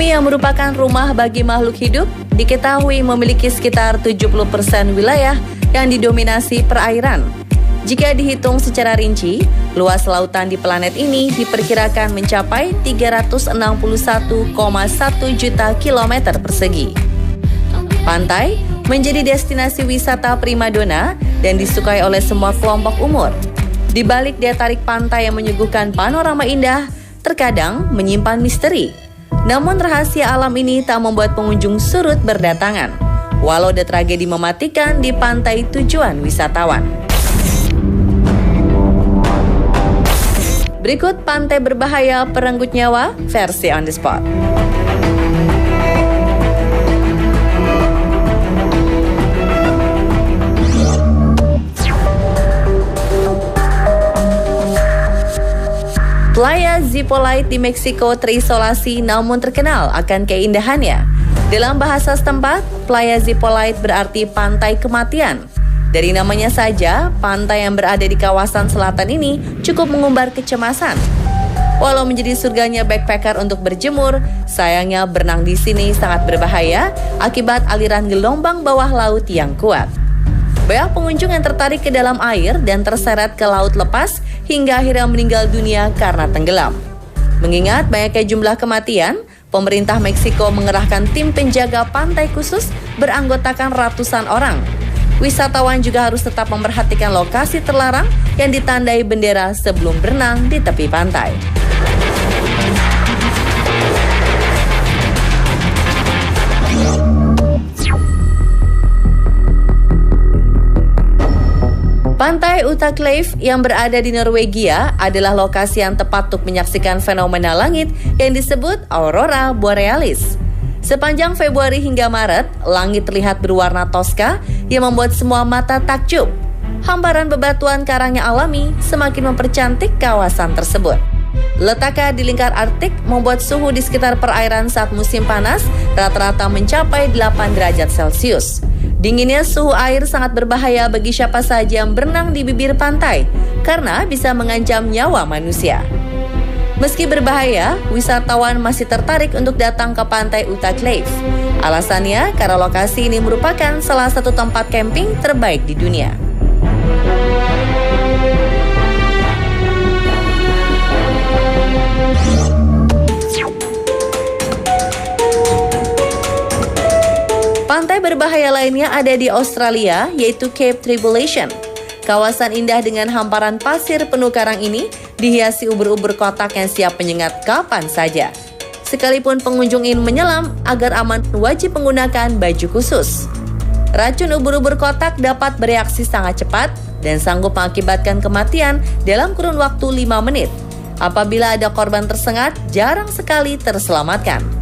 Bumi yang merupakan rumah bagi makhluk hidup diketahui memiliki sekitar 70% wilayah yang didominasi perairan. Jika dihitung secara rinci, luas lautan di planet ini diperkirakan mencapai 361,1 juta kilometer persegi. Pantai menjadi destinasi wisata primadona dan disukai oleh semua kelompok umur. Di balik daya tarik pantai yang menyuguhkan panorama indah, terkadang menyimpan misteri. Namun rahasia alam ini tak membuat pengunjung surut berdatangan, walau ada tragedi mematikan di pantai tujuan wisatawan. Berikut pantai berbahaya perenggut nyawa versi on the spot. Playa Zipolite di Meksiko terisolasi namun terkenal akan keindahannya. Dalam bahasa setempat, Playa Zipolite berarti pantai kematian. Dari namanya saja, pantai yang berada di kawasan selatan ini cukup mengumbar kecemasan. Walau menjadi surganya backpacker untuk berjemur, sayangnya berenang di sini sangat berbahaya akibat aliran gelombang bawah laut yang kuat. Banyak pengunjung yang tertarik ke dalam air dan terseret ke laut lepas hingga akhirnya meninggal dunia karena tenggelam. Mengingat banyaknya jumlah kematian, pemerintah Meksiko mengerahkan tim penjaga pantai khusus beranggotakan ratusan orang. Wisatawan juga harus tetap memperhatikan lokasi terlarang yang ditandai bendera sebelum berenang di tepi pantai. Pantai Utaclave yang berada di Norwegia adalah lokasi yang tepat untuk menyaksikan fenomena langit yang disebut aurora borealis. Sepanjang Februari hingga Maret, langit terlihat berwarna toska yang membuat semua mata takjub. Hamparan bebatuan karangnya alami semakin mempercantik kawasan tersebut. Letaknya di lingkar Arktik membuat suhu di sekitar perairan saat musim panas rata-rata mencapai 8 derajat Celcius. Dinginnya suhu air sangat berbahaya bagi siapa saja yang berenang di bibir pantai karena bisa mengancam nyawa manusia. Meski berbahaya, wisatawan masih tertarik untuk datang ke pantai Utaclave. Alasannya karena lokasi ini merupakan salah satu tempat camping terbaik di dunia. Pantai berbahaya lainnya ada di Australia, yaitu Cape Tribulation. Kawasan indah dengan hamparan pasir penuh karang ini dihiasi ubur-ubur kotak yang siap menyengat kapan saja. Sekalipun pengunjung ingin menyelam, agar aman wajib menggunakan baju khusus. Racun ubur-ubur kotak dapat bereaksi sangat cepat dan sanggup mengakibatkan kematian dalam kurun waktu 5 menit. Apabila ada korban tersengat, jarang sekali terselamatkan.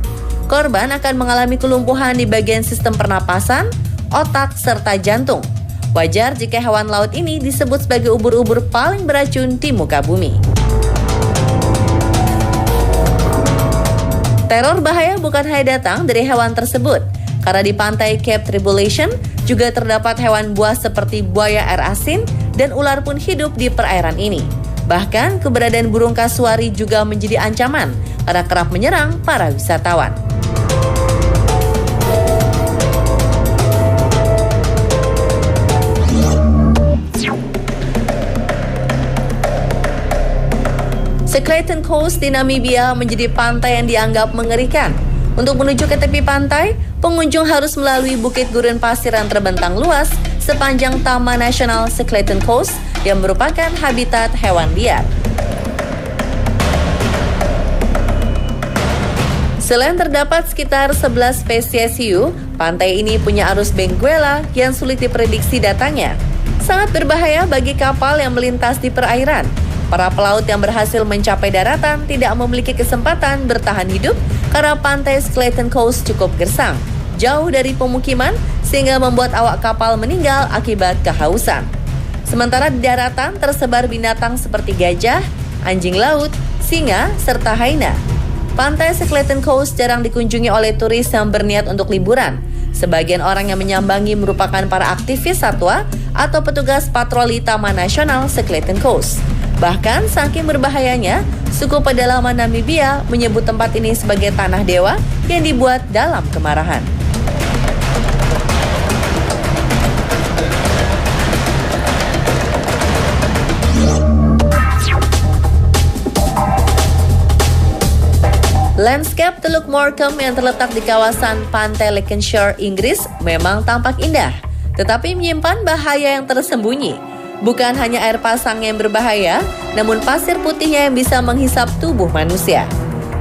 Korban akan mengalami kelumpuhan di bagian sistem pernapasan, otak, serta jantung. Wajar jika hewan laut ini disebut sebagai ubur-ubur paling beracun di muka bumi. Teror bahaya bukan hanya datang dari hewan tersebut, karena di pantai Cape Tribulation juga terdapat hewan buas seperti buaya air asin dan ular pun hidup di perairan ini. Bahkan keberadaan burung kasuari juga menjadi ancaman karena kerap menyerang para wisatawan. Clayton Coast di Namibia menjadi pantai yang dianggap mengerikan. Untuk menuju ke tepi pantai, pengunjung harus melalui bukit gurun pasir yang terbentang luas sepanjang Taman Nasional Clayton Coast yang merupakan habitat hewan liar. Selain terdapat sekitar 11 spesies hiu, pantai ini punya arus Benguela yang sulit diprediksi datangnya. Sangat berbahaya bagi kapal yang melintas di perairan. Para pelaut yang berhasil mencapai daratan tidak memiliki kesempatan bertahan hidup karena pantai Clayton Coast cukup gersang, jauh dari pemukiman sehingga membuat awak kapal meninggal akibat kehausan. Sementara di daratan tersebar binatang seperti gajah, anjing laut, singa, serta hyena. Pantai Clayton Coast jarang dikunjungi oleh turis yang berniat untuk liburan. Sebagian orang yang menyambangi merupakan para aktivis satwa atau petugas patroli Taman Nasional Clayton Coast. Bahkan saking berbahayanya, suku pedalaman Namibia menyebut tempat ini sebagai tanah dewa yang dibuat dalam kemarahan. Landscape Teluk Morecambe yang terletak di kawasan pantai Lancashire, Inggris memang tampak indah, tetapi menyimpan bahaya yang tersembunyi. Bukan hanya air pasang yang berbahaya, namun pasir putihnya yang bisa menghisap tubuh manusia.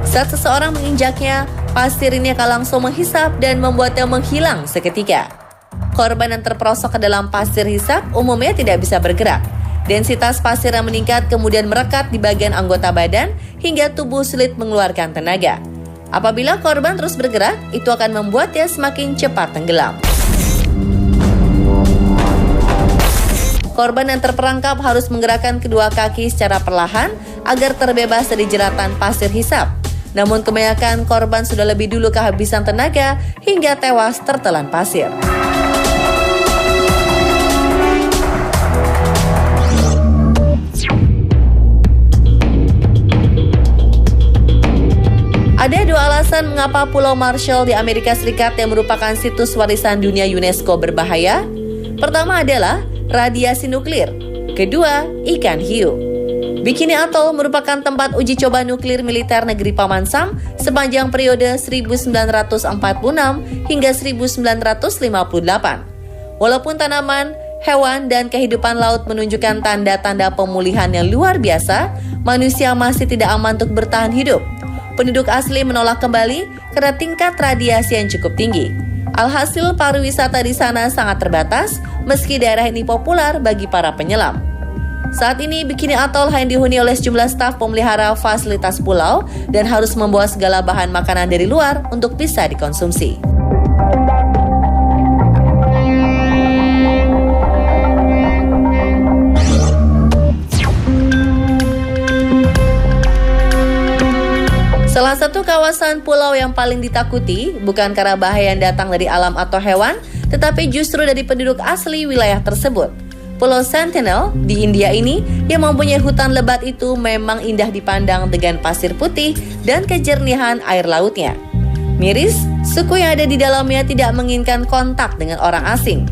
Saat seseorang menginjaknya, pasir ini akan langsung menghisap dan membuatnya menghilang seketika. Korban yang terperosok ke dalam pasir hisap umumnya tidak bisa bergerak. Densitas pasir yang meningkat kemudian merekat di bagian anggota badan hingga tubuh sulit mengeluarkan tenaga. Apabila korban terus bergerak, itu akan membuatnya semakin cepat tenggelam. Korban yang terperangkap harus menggerakkan kedua kaki secara perlahan agar terbebas dari jeratan pasir hisap. Namun kebanyakan korban sudah lebih dulu kehabisan tenaga hingga tewas tertelan pasir. Ada dua alasan mengapa Pulau Marshall di Amerika Serikat yang merupakan situs warisan dunia UNESCO berbahaya. Pertama adalah radiasi nuklir. Kedua, ikan hiu. Bikini Atoll merupakan tempat uji coba nuklir militer negeri Paman Sam sepanjang periode 1946 hingga 1958. Walaupun tanaman, hewan, dan kehidupan laut menunjukkan tanda-tanda pemulihan yang luar biasa, manusia masih tidak aman untuk bertahan hidup. Penduduk asli menolak kembali karena tingkat radiasi yang cukup tinggi. Alhasil pariwisata di sana sangat terbatas, meski daerah ini populer bagi para penyelam. Saat ini Bikini Atoll hanya dihuni oleh sejumlah staf pemelihara fasilitas pulau dan harus membawa segala bahan makanan dari luar untuk bisa dikonsumsi. Salah satu kawasan pulau yang paling ditakuti bukan karena bahaya yang datang dari alam atau hewan, tetapi justru dari penduduk asli wilayah tersebut. Pulau Sentinel di India ini yang mempunyai hutan lebat itu memang indah dipandang dengan pasir putih dan kejernihan air lautnya. Miris, suku yang ada di dalamnya tidak menginginkan kontak dengan orang asing.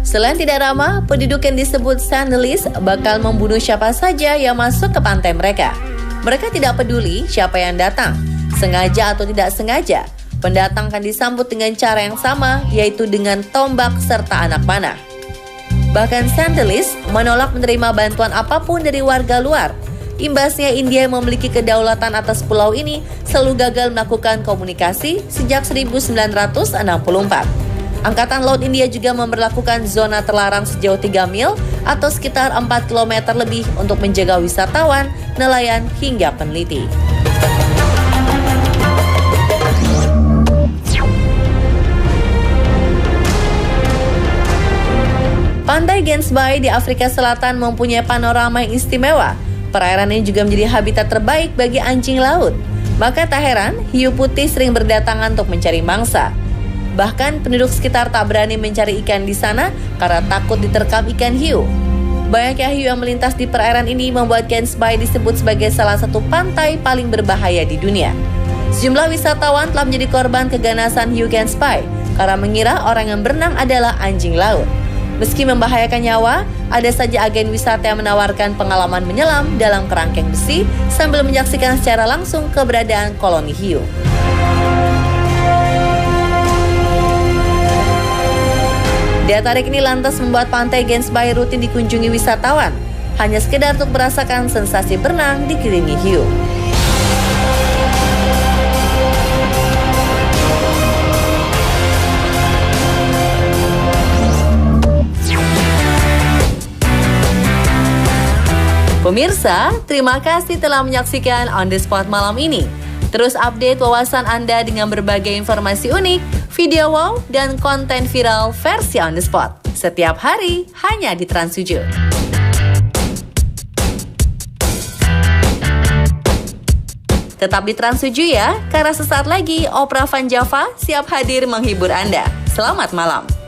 Selain tidak ramah, penduduk yang disebut Sentinelese bakal membunuh siapa saja yang masuk ke pantai mereka. Mereka tidak peduli siapa yang datang, sengaja atau tidak sengaja. Pendatang akan disambut dengan cara yang sama, yaitu dengan tombak serta anak panah. Bahkan Sentinelese menolak menerima bantuan apapun dari warga luar. Imbasnya India yang memiliki kedaulatan atas pulau ini selalu gagal melakukan komunikasi sejak 1964. Angkatan Laut India juga memberlakukan zona terlarang sejauh 3 mil atau sekitar 4 km lebih untuk menjaga wisatawan, nelayan, hingga peneliti. Pantai Gansbaai di Afrika Selatan mempunyai panorama yang istimewa. Perairan ini juga menjadi habitat terbaik bagi anjing laut. Maka tak heran, hiu putih sering berdatangan untuk mencari mangsa. Bahkan penduduk sekitar tak berani mencari ikan di sana karena takut diterkam ikan hiu. Banyaknya hiu yang melintas di perairan ini membuat Gansbaai disebut sebagai salah satu pantai paling berbahaya di dunia. Sejumlah wisatawan telah menjadi korban keganasan hiu Gansbaai karena mengira orang yang berenang adalah anjing laut. Meski membahayakan nyawa, ada saja agen wisata yang menawarkan pengalaman menyelam dalam kerangkeng besi sambil menyaksikan secara langsung keberadaan koloni hiu. Daya tarik ini lantas membuat pantai Gansbaai rutin dikunjungi wisatawan, hanya sekedar untuk merasakan sensasi berenang dikelilingi hiu. Pemirsa, terima kasih telah menyaksikan On The Spot malam ini. Terus update wawasan Anda dengan berbagai informasi unik, video wow, dan konten viral versi On The Spot. Setiap hari, hanya di Trans7. Tetap di Trans7 ya, karena sesaat lagi Opera Van Java siap hadir menghibur Anda. Selamat malam.